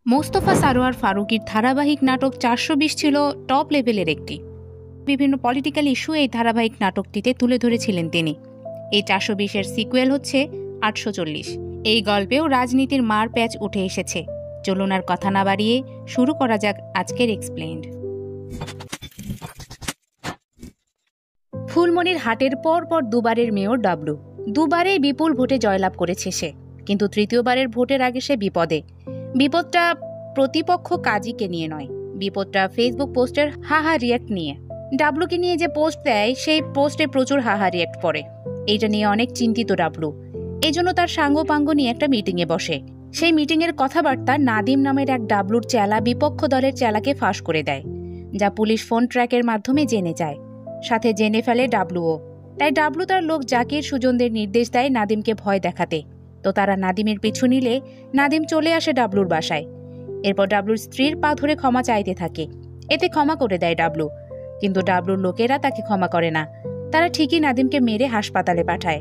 মোস্তফা সারোয়ার ফারুকীর ধারাবাহিক নাটক ৪২০ ছিল টপ লেভেলের একটি। বিভিন্ন পলিটিক্যাল ইস্যু এই ধারাবাহিক নাটকটিতে তুলে ধরেছিলেন তিনি। এই ৪২০-এর সিকুয়েল হচ্ছে ৮৪০। এই গল্পেও রাজনীতির মার প্যাচ উঠে এসেছে। চলুন আর কথা না বাড়িয়ে শুরু করা যাক আজকের এক্সপ্লেইনড। ফুলমনির হাটের পর দুবারের মেয়র ডাবলু। দুবারেই বিপুল ভোটে জয়লাভ করেছে সে, কিন্তু তৃতীয়বারের ভোটের আগে সে বিপদে। বিপদটা প্রতিপক্ষ কাজীকে নিয়ে নয়, বিপদটা ফেসবুক পোস্টের হাহা রিয়াক্ট নিয়ে। ডাবলুকে নিয়ে যে পোস্ট দেয় সেই পোস্টে প্রচুর হাহা রিয়াক্ট পড়ে। এইটা নিয়ে অনেক চিন্তিত ডাবলু। এই জন্য তার সাঙ্গপাঙ্গ নিয়ে একটা মিটিংয়ে বসে। সেই মিটিংয়ের কথাবার্তা নাদিম নামের এক ডাবলুর চেলা বিপক্ষ দলের চেলাকে ফাঁস করে দেয়, যা পুলিশ ফোন ট্র্যাকের মাধ্যমে জেনে যায়। সাথে জেনে ফেলে ডাবলুও। তাই ডাবলু তার লোক জাকির সুজনদের নির্দেশ দেয় নাদিমকে ভয় দেখাতে। তো তারা নাদিমের পিছু নিলে নাদিম চলে আসে ডাবলুর বাসায়। এরপর ডাবলুর স্ত্রীর পা ধরে ক্ষমা চাইতে থাকে। এতে ক্ষমা করে দেয় ডাবলু, কিন্তু ডাবলুর লোকেরা তাকে ক্ষমা করে না। তারা ঠিকই নাদিমকে মেরে হাসপাতালে পাঠায়।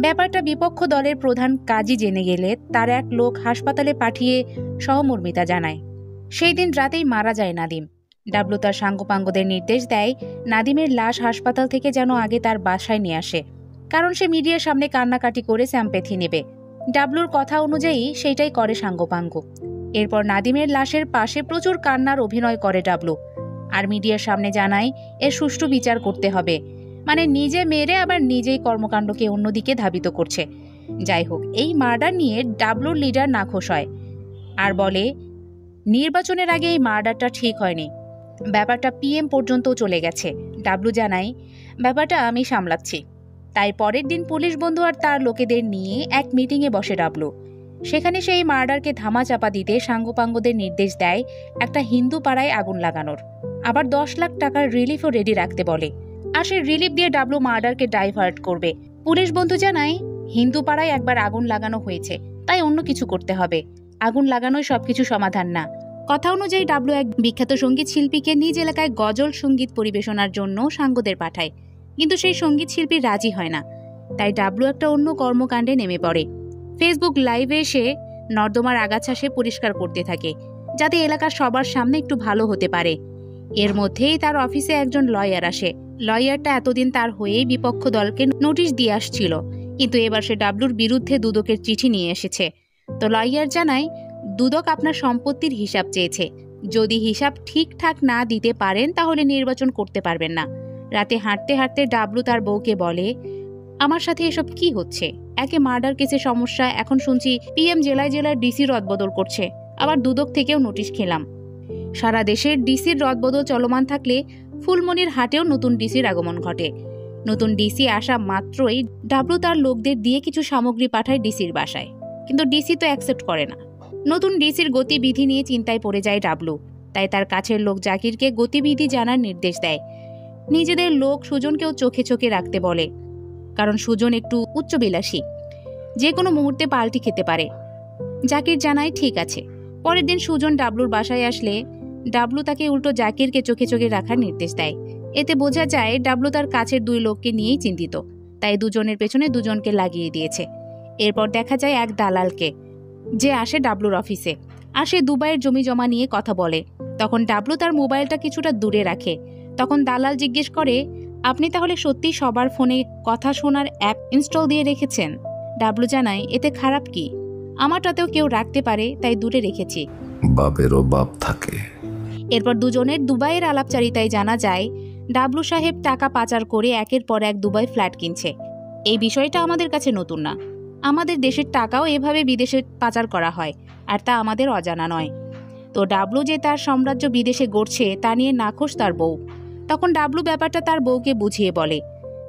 ব্যাপারটা বিপক্ষ দলের প্রধান কাজী জেনে গেলে তার এক লোক হাসপাতালে পাঠিয়ে সহমর্মিতা জানায়। সেই দিন রাতেই মারা যায় নাদিম। ডাবলু তার সাঙ্গপাঙ্গদের নির্দেশ দেয় নাদিমের লাশ হাসপাতাল থেকে যেন আগে তার বাসায় নিয়ে আসে, কারণ সে মিডিয়ার সামনে কান্নাকাটি করে স্যাম্পেথি নেবে। ডাবলুর কথা অনুযায়ী সেইটাই করে সাঙ্গপাঙ্গ। এরপর নাদিমের লাশের পাশে প্রচুর কান্নার অভিনয় করে ডাবলু, আর মিডিয়ার সামনে জানায় এর সুষ্ঠু বিচার করতে হবে। মানে নিজে মেরে আবার নিজেই কর্মকাণ্ডকে অন্যদিকে ধাবিত করছে। যাই হোক, এই মার্ডার নিয়ে ডাবলুর লিডার নাখোশ হয় আর বলে নির্বাচনের আগে এই মার্ডারটা ঠিক হয়নি, ব্যাপারটা পিএম পর্যন্ত চলে গেছে। ডাবলু জানায় ব্যাপারটা আমি সামলাচ্ছি। তাই পরের দিন পুলিশ বন্ধু আর তার লোকেদের নিয়ে এক মিটিংয়ে বসে ডাবলু। সেখানে সেই মার্ডারকে ধামাচাপা দিতে সাঙ্গপাঙ্গদের নির্দেশ দেয় একটা হিন্দু পাড়ায় আগুন লাগানোর, আবার ১০ লাখ টাকার রিলিফও রেডি রাখতে বলে। আর সেই রিলিফ দিয়ে ডাবলু মার্ডারকে ডাইভার্ট করবে। পুলিশ বন্ধু জানায় হিন্দু পাড়ায় একবার আগুন লাগানো হয়েছে, তাই অন্য কিছু করতে হবে। আগুন লাগানোই সবকিছু সমাধান না। কথা অনুযায়ী ডাবলু এক বিখ্যাত সঙ্গীত শিল্পীকে নিজ এলাকায় গজল সঙ্গীত পরিবেশনার জন্য সাঙ্গদের পাঠায়, কিন্তু সেই সঙ্গীত শিল্পী রাজি হয় না। তাই ডাবলু একটা অন্য কর্মকাণ্ডে নেমে পড়ে। ফেসবুক লাইভে এসে নর্দমার আগাছা সে পরিষ্কার করতে থাকে, যাতে এলাকার সবার সামনে একটু ভালো হতে পারে। এর মধ্যেই তার অফিসে একজন লয়ার আসে। লয়ারটা এতদিন তার হয়েই বিপক্ষ দলকে নোটিশ দিয়ে আসছিল, কিন্তু এবার সে ডাবলুর বিরুদ্ধে দুদকের চিঠি নিয়ে এসেছে। তো লয়ার জানায় দুদক আপনার সম্পত্তির হিসাব চেয়েছে। যদি হিসাব ঠিকঠাক না দিতে পারেন তাহলে নির্বাচন করতে পারবেন না। রাতে হাঁটতে হাঁটতে ডাবলু তার বউকে বলে আমার সাথে এসব কি হচ্ছে? একে মার্ডার কেসে সমস্যা, এখন শুনছি পিএম জেলায় জেলার ডিসি রদবদল করছে, আবার দুদক থেকেও নোটিশ খেলাম। সারা দেশের ডিসির রদবদল চলমান থাকলে ফুলমনির হাটেও নতুন ডিসির আগমন ঘটে। নতুন ডিসি আসা মাত্রই ডাবলু তার লোকদের দিয়ে কিছু সামগ্রী পাঠায় ডিসির বাসায়, কিন্তু ডিসি তো অ্যাকসেপ্ট করে না। নতুন ডিসির গতিবিধি নিয়ে চিন্তায় পড়ে যায় ডাবলু। তাই তার কাছের লোক জাকিরকে গতিবিধি জানার নির্দেশ দেয়। নিজেদের লোক সুজনকেও চোখে চোখে রাখতে বলে, কারণ সুজন একটু উচ্চবিলাসী, যে কোনো মুহূর্তে পাল্টি খেতে পারে। জাকির জানায় ঠিক আছে। পরের দিন সুজন ডাবলুর বাসায় আসলে ডাবলু তাকে উল্টো জাকিরকে চোখে চোখে রাখার নির্দেশ দেয়। এতে বোঝা যায় ডাবলু তার কাছের দুই লোককে নিয়েই চিন্তিত, তাই দুজনের পেছনে দুজনকে লাগিয়ে দিয়েছে। এরপর দেখা যায় এক দালালকে, যে আসে ডাবলুর অফিসে। আর সে দুবাইয়ের জমি জমা নিয়ে কথা বলে। তখন ডাবলু তার মোবাইলটা কিছুটা দূরে রাখে। তখন দালাল জিজ্ঞেস করে আপনি তাহলে সত্যি সবার ফোনে কথা শোনার অ্যাপ ইনস্টল দিয়ে রেখেছেন? ডাবলু জানায় এতে খারাপ কি, আমারটাতেও কেউ রাখতে পারে, তাই দূরে রেখেছি। বাপেরও বাপ থাকে। এরপর দুজনের দুবাইয়ের আলাপচারিতায় জানা যায় ডাবলু সাহেব টাকা পাচার করে একের পর এক দুবাই ফ্ল্যাট কিনছে। এই বিষয়টা আমাদের কাছে নতুন না। আমাদের দেশের টাকাও এভাবে বিদেশে পাচার করা হয়, আর তা আমাদের অজানা নয়। তো ডাবলু যে তার সাম্রাজ্য বিদেশে গড়ছে তা নিয়ে নাখোশ তার বউ। তখন ডাবলু ব্যাপারটা তার বউকে বুঝিয়ে বলে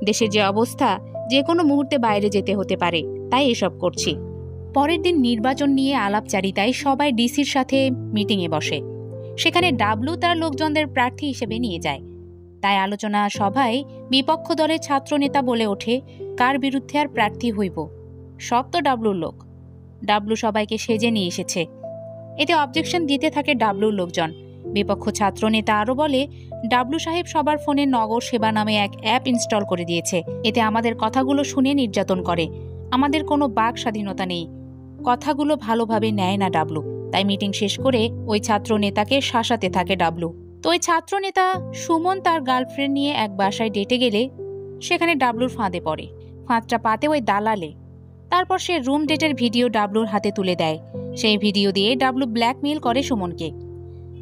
দেশের যে অবস্থা, যে কোনো মুহূর্তে বাইরে যেতে হতে পারে, তাই এসব করছি। পরের দিন নির্বাচন নিয়ে আলাপচারিতায় সবাই ডিসির সাথে মিটিংয়ে বসে। সেখানে ডাবলু তার লোকজনদের প্রার্থী হিসেবে নিয়ে যায়। তাই আলোচনা সভায় বিপক্ষ দলের ছাত্রনেতা বলে ওঠে কার বিরুদ্ধে আর প্রার্থী হইব, সব তো ডাবলুর লোক। ডাবলু সবাইকে সেজে নিয়ে এসেছে। এতে অবজেকশন দিতে থাকে ডাবলুর লোকজন। বিপক্ষ ছাত্রনেতা আরও বলে ডাবলু সাহেব সবার ফোনে নগর সেবা নামে এক অ্যাপ ইনস্টল করে দিয়েছে। এতে আমাদের কথাগুলো শুনে নির্যাতন করে। আমাদের কোনো বাক স্বাধীনতা নেই, কথাগুলো ভালোভাবে নেয় না ডাবলু। তাই মিটিং শেষ করে ওই ছাত্র নেতাকে শাসাতে থাকে ডাবলু। তো ওই ছাত্র নেতা সুমন তার গার্লফ্রেন্ড নিয়ে এক বাসায় ডেটে গেলে সেখানে ডাবলুর ফাঁদে পড়ে। ফাঁদটা পাতে ওই দালালে। তারপর সে রুম ডেটের ভিডিও ডাবলুর হাতে তুলে দেয়। সেই ভিডিও দিয়ে ডাবলু ব্ল্যাকমেইল করে সুমনকে।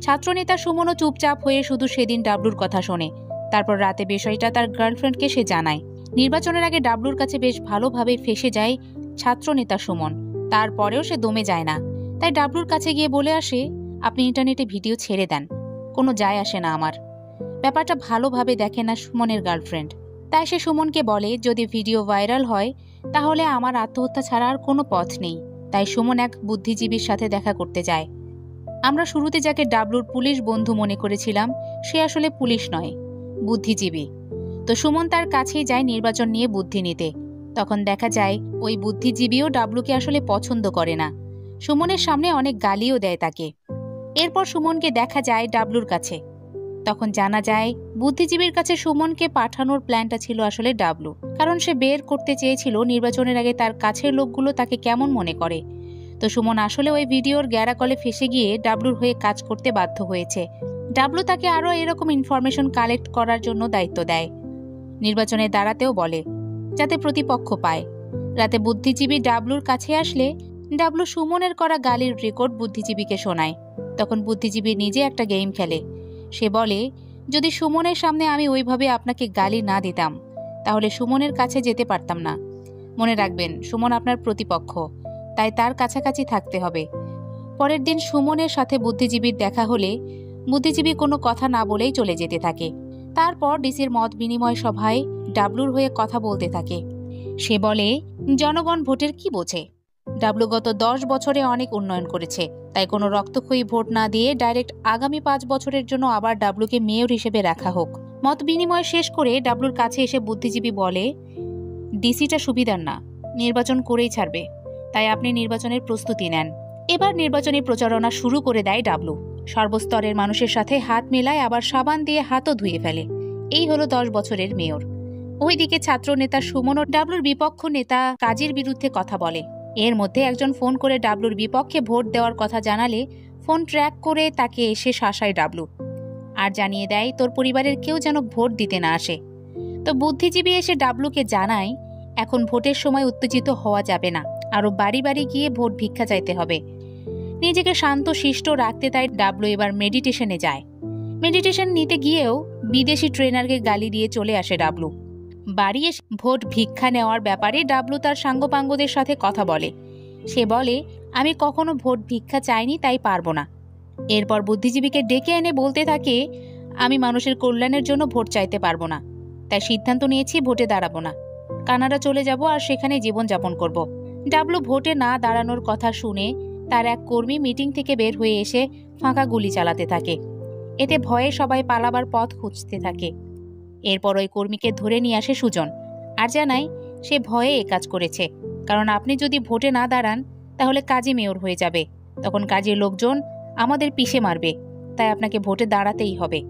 ছাত্রনেতা সুমনও চুপচাপ হয়ে শুধু সেদিন ডাবলুর কথা শোনে। তারপর রাতে বিষয়টা তার গার্লফ্রেন্ডকে সে জানায়। নির্বাচনের আগে ডাবলুর কাছে বেশ ভালোভাবে ফেঁসে যায় ছাত্রনেতা সুমন। তারপরেও সে দমে যায় না। তাই ডাবলুর কাছে গিয়ে বলে আসে, আপনি ইন্টারনেটে ভিডিও ছেড়ে দেন, কোনো যায় আসে না আমার। ব্যাপারটা ভালোভাবে দেখে না সুমনের গার্লফ্রেন্ড। তাই সে সুমনকে বলে, যদি ভিডিও ভাইরাল হয় তাহলে আমার আত্মহত্যা ছাড়া আর কোনো পথ নেই। তাই সুমন এক বুদ্ধিজীবীর সাথে দেখা করতে যায়। আমরা শুরুতে যাকে ডাবলুর পুলিশ বন্ধু মনে করেছিলাম, সে আসলে পুলিশ নয়, বুদ্ধিজীবী। তো সুমন তার কাছেই যায় নির্বাচন নিয়ে বুদ্ধি নিতে। তখন দেখা যায় ওই বুদ্ধিজীবীও ডাবলুকে আসলে পছন্দ করে না। সুমনের সামনে অনেক গালিও দেয় তাকে। এরপর সুমনকে দেখা যায় ডাবলুর কাছে। তখন জানা যায় বুদ্ধিজীবীর কাছে সুমনকে পাঠানোর প্ল্যানটা ছিল আসলে ডাবলু। কারণ সে বের করতে চেয়েছিল নির্বাচনের আগে তার কাছের লোকগুলো তাকে কেমন মনে করে। তো সুমন আসলে ওই ভিডিওর গ্যারাকলে ফেসে গিয়ে ডাবলুর হয়ে কাজ করতে বাধ্য হয়েছে। ডাবলু তাকে আরও এরকম ইনফরমেশন কালেক্ট করার জন্য দায়িত্ব দেয়। নির্বাচনে দাঁড়াতেও বলে, যাতে প্রতিপক্ষ পায়। রাতে বুদ্ধিজীবী ডাবলুর কাছে আসলে ডাবলু সুমনের করা গালির রেকর্ড বুদ্ধিজীবীকে শোনায়। তখন বুদ্ধিজীবী নিজে একটা গেম খেলে। সে বলে, যদি সুমনের সামনে আমি ওইভাবে আপনাকে গালি না দিতাম তাহলে সুমনের কাছে যেতে পারতাম না। মনে রাখবেন, সুমন আপনার প্রতিপক্ষ, তাই তার কাছাকাছি থাকতে হবে। পরের দিন সুমনের সাথে বুদ্ধিজীবীর দেখা হলে বুদ্ধিজীবী কোনো কথা না বলেই চলে যেতে থাকে। তারপর ডিসির মত বিনিময় সভায় ডাবলুর হয়ে কথা বলতে থাকে। সে বলে, জনগণ ভোটের কি বোঝে? ডাবলু গত 10 বছরে অনেক উন্নয়ন করেছে, তাই কোনো রক্তক্ষয়ী ভোট না দিয়ে ডাইরেক্ট আগামী 5 বছরের জন্য আবার ডাবলুকে মেয়র হিসেবে রাখা হোক। মত বিনিময় শেষ করে ডাবলুর কাছে এসে বুদ্ধিজীবী বলে, ডিসিটা সুবিধার না, নির্বাচন করেই ছাড়বে, তাই আপনি নির্বাচনের প্রস্তুতি নেন। এবার নির্বাচনী প্রচারণা শুরু করে দেয় ডাবলু। সর্বস্তরের মানুষের সাথে হাত মেলায়, আবার সাবান দিয়ে হাতও ধুয়ে ফেলে। এই হলো 10 বছরের মেয়র। ওইদিকে ছাত্র নেতা সুমন ও ডাবলুর বিপক্ষ নেতা কাজীর বিরুদ্ধে কথা বলে। এর মধ্যে একজন ফোন করে ডাবলুর বিপক্ষে ভোট দেওয়ার কথা জানালে ফোন ট্র্যাক করে তাকে এসে শাসায় ডাবলু, আর জানিয়ে দেয় তোর পরিবারের কেউ যেন ভোট দিতে না আসে। তো বুদ্ধিজীবী এসে ডাবলুকে জানায়, এখন ভোটের সময় উত্তেজিত হওয়া যাবে না, আরো বাড়ি বাড়ি গিয়ে ভোট ভিক্ষা চাইতে হবে। নিজেকে শান্ত শিষ্ট রাখতে তাই ডাবলু এবার মেডিটেশনে যায়। মেডিটেশন নিতে গিয়েও বিদেশি ট্রেনারকে গালি দিয়ে চলে আসে ডাবলু। বাড়ি এসে ভোট ভিক্ষা নেওয়ার ব্যাপারে ডাবলু তার সাঙ্গপাঙ্গদের সাথে কথা বলে। সে বলে, আমি কখনো ভোট ভিক্ষা চাইনি, তাই পারবো না। এরপর বুদ্ধিজীবীকে ডেকে এনে বলতে থাকে, আমি মানুষের কল্যাণের জন্য ভোট চাইতে পারবো না, তাই সিদ্ধান্ত নিয়েছি ভোটে দাঁড়াবো না। কানাডা চলে যাব আর সেখানে জীবনযাপন করব। ডাবলু ভোটে না দাঁড়ানোর কথা শুনে তার এক কর্মী মিটিং থেকে বের হয়ে এসে ফাঁকা গুলি চালাতে থাকে। এতে ভয়ে সবাই পালাবার পথ খুঁজতে থাকে। এরপর ওই কর্মীকে ধরে নিয়ে আসে সুজন, আর জানায় সে ভয়ে এ কাজ করেছে, কারণ আপনি যদি ভোটে না দাঁড়ান তাহলে কাজী মেয়র হয়ে যাবে, তখন কাজের লোকজন আমাদের পিষে মারবে, তাই আপনাকে ভোটে দাঁড়াতেই হবে।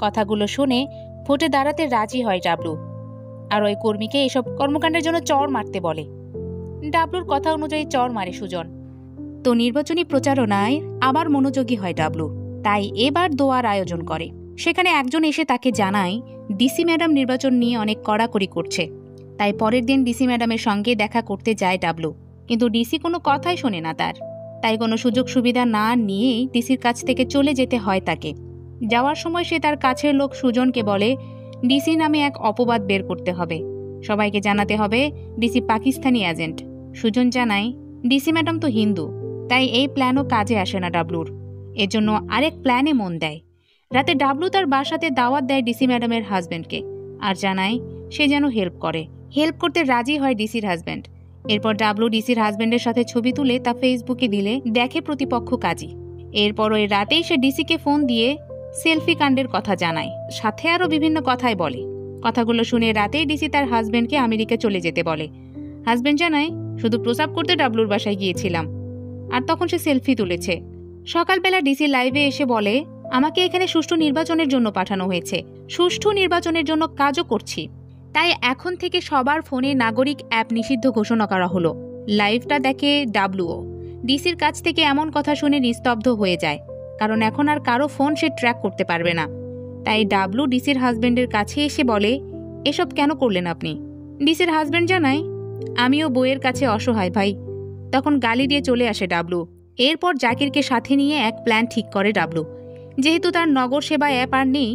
কথাগুলো শুনে ভোটে দাঁড়াতে রাজি হয় ডাবলু, আর ওই কর্মীকে এসব কর্মকাণ্ডের জন্য চড় মারতে বলে। ডাবলুর কথা অনুযায়ী চড় মারে সুজন। তো নির্বাচনী প্রচারণায় আবার মনোযোগী হয় ডাবলু, তাই এবার দোয়ার আয়োজন করে। সেখানে একজন এসে তাকে জানায় ডিসি ম্যাডাম নির্বাচন নিয়ে অনেক কড়াকড়ি করছে, তাই পরের দিন ডিসি ম্যাডামের সঙ্গে দেখা করতে যায় ডাবলু। কিন্তু ডিসি কোনো কথাই শোনে না তার, তাই কোনো সুযোগ সুবিধা না নিয়েই ডিসির কাছ থেকে চলে যেতে হয় তাকে। যাওয়ার সময় সে তার কাছের লোক সুজনকে বলে, ডিসি নামে এক অপবাদ বের করতে হবে, সবাইকে জানাতে হবে ডিসি পাকিস্তানি এজেন্ট। সুজন জানায়, ডিসি ম্যাডাম তো হিন্দু, তাই এই প্ল্যানও কাজে আসে না ডাবলুর। এজন্য আরেক প্ল্যানে মন দেয়। রাতে ডাবলু তার বাসাতে দাওয়াত দেয় ডিসি ম্যাডামের হাজব্যান্ডকে, আর জানায় সে যেন হেল্প করে। হেল্প করতে রাজি হয় ডিসির হাজব্যান্ড। এরপর ডাবলু ডিসির হাজব্যান্ডের সাথে ছবি তুলে তা ফেসবুকে দিলে দেখে প্রতিপক্ষ কাজী। এরপর ওই রাতেই সে ডিসিকে ফোন দিয়ে সেলফি কাণ্ডের কথা জানায়, সাথে আরও বিভিন্ন কথাই বলে। কথাগুলো শুনে রাতেই ডিসি তার হাজব্যান্ডকে আমেরিকা চলে যেতে বলে। হাজব্যান্ড জানায়, শুধু প্রস্রাব করতে ডাবলুর বাসায় গিয়েছিলাম, আর তখন সে সেলফি তুলেছে। সকালবেলা ডিসি লাইভে এসে বলে, আমাকে এখানে সুষ্ঠু নির্বাচনের জন্য পাঠানো হয়েছে, সুষ্ঠু নির্বাচনের জন্য কাজও করছি, তাই এখন থেকে সবার ফোনে নাগরিক অ্যাপ নিষিদ্ধ ঘোষণা করা হলো। লাইভটা দেখে ডাবলুও। ডিসির কাছ থেকে এমন কথা শুনে নিস্তব্ধ হয়ে যায়, কারণ এখন আর কারো ফোন সে ট্র্যাক করতে পারবে না। তাই ডাবলু ডিসির হাজবেন্ডের কাছে এসে বলে, এসব কেন করলেন আপনি? ডিসির হাজবেন্ড জানায়, আমিও বইয়ের কাছে অসহায় ভাই। তখন গালি দিয়ে চলে আসে ডাবলু। এরপর জাকিরকে সাথে নিয়ে এক প্ল্যান ঠিক করে ডাবলু। যেহেতু তার নগর সেবা অ্যাপ আর নেই,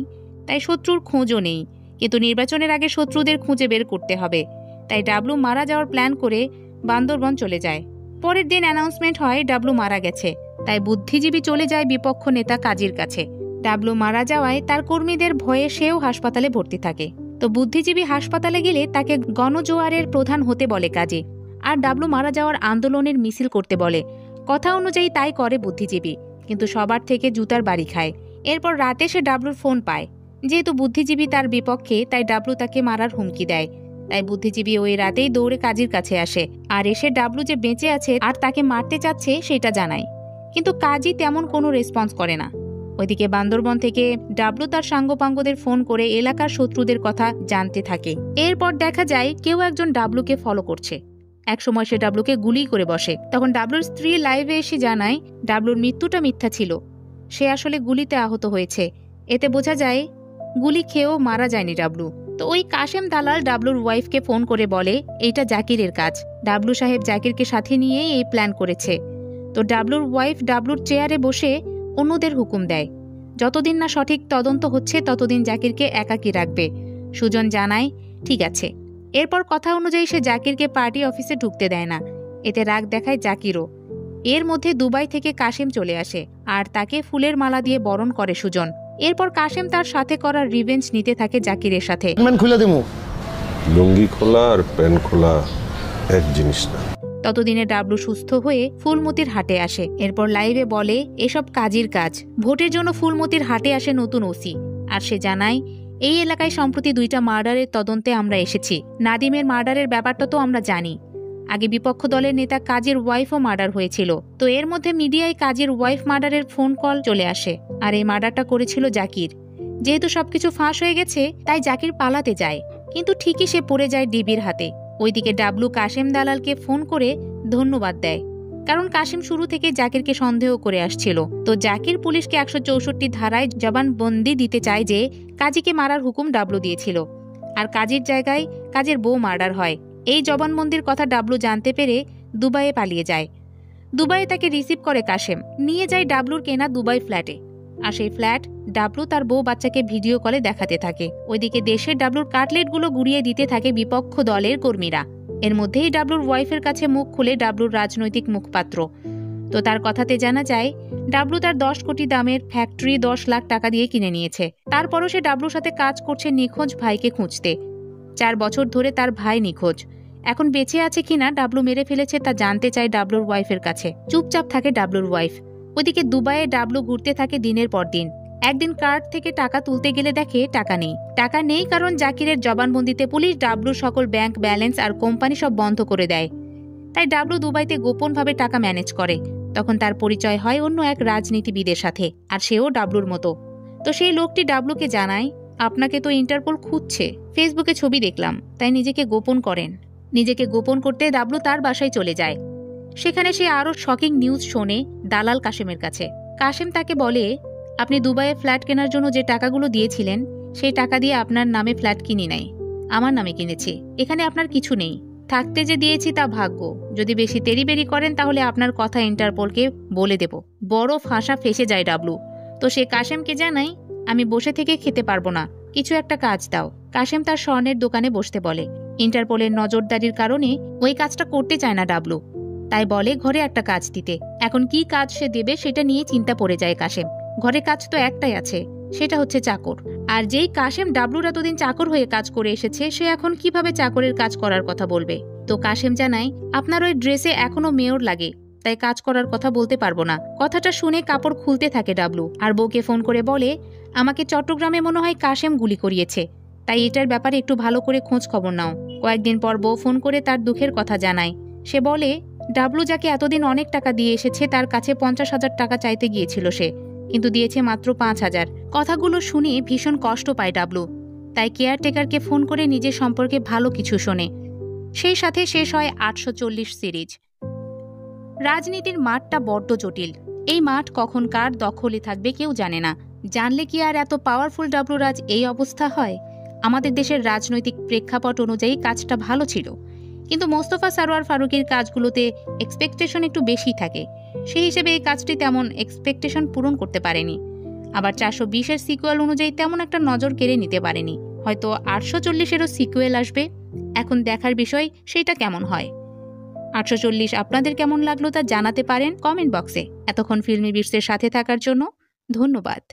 তাই শত্রুর খোঁজও নেই, কিন্তু নির্বাচনের আগে শত্রুদের খুঁজে বের করতে হবে। তাই ডাবলু মারা যাওয়ার প্ল্যান করে বান্দরবন চলে যায়। পরের দিন অ্যানাউন্সমেন্ট হয় ডাবলু মারা গেছে। তাই বুদ্ধিজীবী চলে যায় বিপক্ষ নেতা কাজীর কাছে। ডাবলু মারা যাওয়ায় তার কর্মীদের ভয়ে সেও হাসপাতালে ভর্তি থাকে। তো বুদ্ধিজীবী হাসপাতালে গেলে তাকে গণজোয়ারের প্রধান হতে বলে কাজী, আর ডাবলু মারা যাওয়ার আন্দোলনের মিছিল করতে বলে। কথা অনুযায়ী তাই করে বুদ্ধিজীবী, কিন্তু সবার থেকে জুতার বাড়ি খায়। এরপর রাতে সে ডাবলুর ফোন পায়। যেহেতু বুদ্ধিজীবী তার বিপক্ষে, তাই ডাবলু তাকে মারার হুমকি দেয়। তাই বুদ্ধিজীবী ওই রাতেই দৌড়ে কাজীর কাছে আসে, আর এসে ডাবলু যে বেঁচে আছে আর তাকে মারতে চাচ্ছে সেটা জানায়। কিন্তু কাজী তেমন কোনো রেসপন্স করে না। ওইদিকে বান্দরবন থেকে ডাবলু তার সাঙ্গপাঙ্গদের ফোন করে এলাকার শত্রুদের কথা জানতে থাকে। এরপর দেখা যায় কেউ একজন ডাবলুকে ফলো করছে। একসময় সে ডাবলুকে গুলি করে বসে। তখন ডাবলুর স্ত্রী লাইভে এসে জানায় ডাবলুর মৃত্যুটা মিথ্যা ছিল, সে আসলে গুলিতে আহত হয়েছে। এতে বোঝা যায় গুলি খেয়েও মারা যায়নি ডাবলু। তো ওই কাশেম দালাল ডাবলুর ওয়াইফকে ফোন করে বলে এইটা জাকিরের কাজ, ডাবলু সাহেব জাকিরকে সাথে নিয়ে এই প্ল্যান করেছে। তো ডাবলুর ওয়াইফ ডাবলুর চেয়ারে বসে অন্যদের হুকুম দেয়, যতদিন না সঠিক তদন্ত হচ্ছে ততদিন জাকিরকে একাকী রাখবে। সুজন জানায় ঠিক আছে। এরপর কথা অনুযায়ী সে জাকিরকে পার্টি অফিসে ঢুকতে দেয় না। এতে রাগ দেখায় জাকিরও। এর মধ্যে দুবাই থেকে কাশেম চলে আসে, আর তাকে ফুলের মালা দিয়ে বরণ করে সুজন। এরপর কাশেম তার সাথে করা রিভেঞ্জ নিতে থাকে জাকিরের সাথে। লুঙ্গি খোলা আর প্যান্ট খোলা এক জিনিস না। ততদিনে ডাবলু সুস্থ হয়ে ফুলমতির হাটে আসে। এরপর লাইভে বলে এসব কাজীর কাজ। ভোটের জন্য ফুলমতির হাটে আসে নতুন ওসি, আর সে জানায় এই এলাকায় সম্প্রতি 2টা মার্ডারের তদন্তে আমরা এসেছি। নাদিমের মার্ডারের ব্যাপারটা তো আমরা জানি। আগে বিপক্ষ দলের নেতা কাজীর ওয়াইফও মার্ডার হয়েছিল। তো এর মধ্যে মিডিয়ায় কাজীর ওয়াইফ মার্ডারের ফোন কল চলে আসে, আর এই মার্ডারটা করেছিল জাকির। যেহেতু সবকিছু ফাঁস হয়ে গেছে, তাই জাকির পালাতে যায়, কিন্তু ঠিকই সে পড়ে যায় ডিবির হাতে। ওইদিকে ডাবলু কাশেম দালালকে ফোন করে ধন্যবাদ দেয়, কারণ কাশেম শুরু থেকে জাকিরকে সন্দেহ করে আসছিল। তো জাকির পুলিশকে 164 ধারায় জবানবন্দি দিতে চায় যে কাজীকে মারার হুকুম ডাবলু দিয়েছিল, আর কাজীর জায়গায় কাজের বউ মার্ডার হয়। এই জবানবন্দির কথা ডাবলু জানতে পেরে দুবাইয়ে পালিয়ে যায়। দুবাইয়ে তাকে রিসিভ করে কাশেম, নিয়ে যায় ডাবলুর কেনা দুবাই ফ্ল্যাটে। আর সেই ফ্ল্যাট ডাবলু তার বউ বাচ্চাকে ভিডিও কলে দেখাতে থাকে। ওইদিকে দেশের ডাবলুর কাটলেটগুলো গুড়িয়ে দিতে থাকে বিপক্ষ দলের কর্মীরা। এর মধ্যেই ডাবলুর ওয়াইফের কাছে মুখ খুলে ডাবলুর রাজনৈতিক মুখপাত্র। তো তার কথাতে জানা যায় ডাবলু তার 10 কোটি দামের ফ্যাক্টরি 10 লাখ টাকা দিয়ে কিনে নিয়েছে। তারপরও সে ডাবলুর সাথে কাজ করছে নিখোঁজ ভাইকে খুঁজতে। 4 বছর ধরে তার ভাই নিখোঁজ। এখন বেঁচে আছে কিনা ডাবলু মেরে ফেলেছে তা জানতে চায় ডাবলুর ওয়াইফের কাছে। চুপচাপ থাকে ডাবলুর ওয়াইফ। ওইদিকে দুবাইয়ে ডাবলু ঘুরতে থাকে দিনের পর দিন। একদিন কার্ড থেকে টাকা তুলতে গেলে দেখে টাকা নেই কারণ জাকিরের জবানবন্দিতে পুলিশ ডাবলুর সকল ব্যাংক ব্যালেন্স আর কোম্পানি সব বন্ধ করে দেয়। তাই ডাবলু দুবাইতে গোপনভাবে টাকা ম্যানেজ করে। তখন তার পরিচয় হয় অন্য এক রাজনীতিবিদের সাথে, আর সেও ডাবলুর মতো। তো সেই লোকটি ডাবলুকে জানায় আপনাকে তো ইন্টারপোল খুঁজছে, ফেসবুকে ছবি দেখলাম, তাই নিজেকে গোপন করেন। নিজেকে গোপন করতে ডাবলু তার বাসায় চলে যায়। সেখানে সে আরও শকিং নিউজ শোনে দালাল কাশেমের কাছে। কাশেম তাকে বলে আপনি দুবাইয়ে ফ্ল্যাট কেনার জন্য যে টাকাগুলো দিয়েছিলেন, সেই টাকা দিয়ে আপনার নামে ফ্ল্যাট কিনি নাই, আমার নামে কিনেছি। এখানে আপনার কিছু নেই, থাকতে যে দিয়েছি তা ভাগ্য। যদি বেশি তেরিবেরি করেন তাহলে আপনার কথা ইন্টারপোলকে বলে দেব। বড় ফাঁসা ফেসে যায় ডাবলু। তো সে কাশেমকে জানায় আমি বসে থেকে খেতে পারবো না, কিছু একটা কাজ দাও। কাশেম তার স্বর্ণের দোকানে বসতে বলে। ইন্টারপোলের নজরদারির কারণে ওই কাজটা করতে চায় না ডাবলু, তাই বলে ঘরে একটা কাজ দিতে। এখন কি কাজ সে দেবে সেটা নিয়ে চিন্তা পড়ে যায় কাশেম। ঘরে কাজ তো একটাই আছে, সেটা হচ্ছে চাকর। আর যেই কাশেম ডাবলুর এতদিন চাকর হয়ে কাজ করে এসেছে, সে এখন কিভাবে চাকরের কাজ করার কথা বলবে। তো কাশেম জানায় আপনার ওই ড্রেসে এখনো মেয়র লাগে, তাই কাজ করার কথা বলতে পারবো না। কথাটা শুনে কাপড় খুলতে থাকে ডাবলু, আর বউকে ফোন করে বলে আমাকে চট্টগ্রামে মনে হয় কাশেম গুলি করিয়েছে, তাই এটার ব্যাপারে একটু ভালো করে খোঁজ খবর নাও। কয়েকদিন পর বউ ফোন করে তার দুঃখের কথা জানায়। সে বলে ডাবলু যাকে এতদিন অনেক টাকা দিয়ে এসেছে, তার কাছে 50,000 টাকা চাইতে গিয়েছিল সে, কিন্তু দিয়েছে মাত্র 5,000। কথাগুলো শুনে ভীষণ কষ্ট পায় ডাবলু, তাই কেয়ারটেকারকে ফোন করে নিজের সম্পর্কে ভালো কিছু শোনে। সেই সাথে শেষ হয় 840 সিরিজ। রাজনীতির মাঠটা বড্ড জটিল। এই মাঠ কখন কার দখলে থাকবে কেউ জানে না। জানলে কি আর এত পাওয়ারফুল ডাবলু রাজ এই অবস্থা হয়? আমাদের দেশের রাজনৈতিক প্রেক্ষাপট অনুযায়ী কাজটা ভালো ছিল, কিন্তু মোস্তফা সরোয়ার ফারুকীর কাজগুলোতে এক্সপেকটেশন একটু বেশি থাকে। সেই হিসেবে এই কাজটি তেমন এক্সপেকটেশন পূরণ করতে পারেনি। আবার 420-এর সিকুয়েল অনুযায়ী তেমন একটা নজর কেড়ে নিতে পারেনি। হয়তো 840-এরও সিকুয়েল আসবে। এখন দেখার বিষয় সেটা কেমন হয়। 840 আপনাদের কেমন লাগলো তা জানাতে পারেন কমেন্ট বক্সে। এতক্ষণ ফিল্মি বিটসের সাথে থাকার জন্য ধন্যবাদ।